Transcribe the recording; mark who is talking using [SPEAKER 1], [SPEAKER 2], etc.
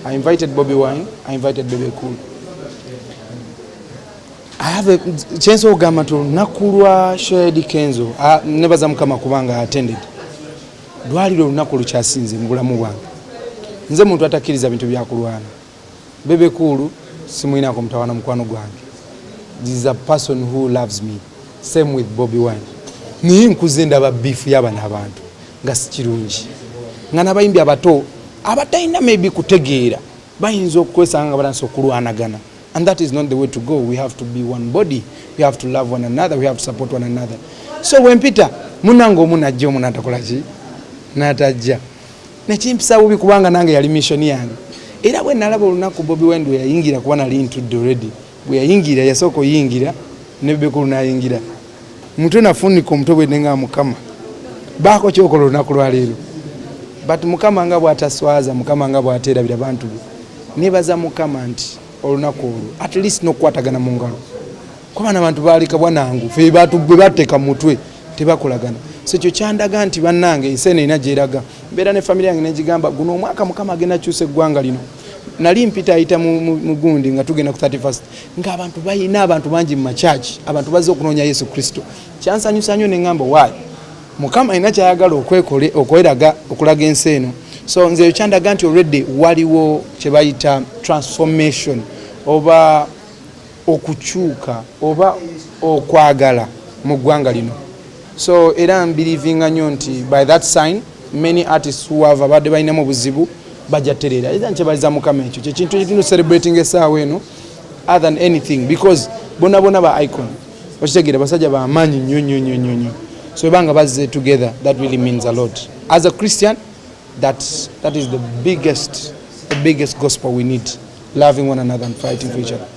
[SPEAKER 1] I invited Bobi Wine, I invited Bebe Cool. I have a chance of gama to nakulwa Shedi Kenzo. Nebaza mukama kubanga attended. Dwaliro lunaku lukyasinze mu bulamu bwange. Nze muntu atakiriza bintu byakulwana. Bebe Cool simuinako mtawana mukwano gwange. This is a person who loves me. Same with Bobi Wine. Ni nkuzinda ba beef yaba n'abantu nga sikirungi. Ngana bayimbi abato abatayina maybe kutegeera bayinza okwesanga balanso okulwanagana. And that is not the way to go. We have to be one body. We have to love one another. We have to support one another. So when Peter munango munajja munatakola ki natajja nekimpisa bubi kubanga nange yali mission yange era bwe nalaba olunaku Bobi Wine yayingira kuba nali intudde already bwe yayingira yasoko yingira ne Bebe Cool nayingira mutwe nafunika omutwe bwe nenga mukama baako kyokola olunaku lwaleero but mukama nga bwataswaza mukama nga bwateerabira abantu nebaza mukama nti olunaku olwo at least nokwatagana mu ngalo kuba n'abantu baalika bwanangu fe batu bwe bateka mutwe tebakolagana so kyo kyandaga nti bannange ensene ina gyeraga mbeera ne family yange negigamba guno omwaka mukama agenda kyuse eggwanga lino nali mpita ayita mu gundi nga tugenda ku 31st nga abantu bayina abantu bangi mu machachi abantu bazze okunoonya Yesu Kristo kyansanyusa nnyo ne ngamba why mukama ina kyayagala okweraga okulaga ensi eno so nze kyandaga nti already waliwo kye bayita transformation oba okukyuka oba okwagala mu ggwanga lino. So era I'm believing nnyo nti by that sign many artists who have abadde balinamu obuzibu bajaterera era nkyebaliza mukama ekyo kyekintu ekitino celebrating esaawa eno other than anything because bona ba icon okitegeera basajja bamaanyi nnyo so banga bazze together that really means a lot as a Christian. That is the biggest gospel we need, loving one another and fighting for each other.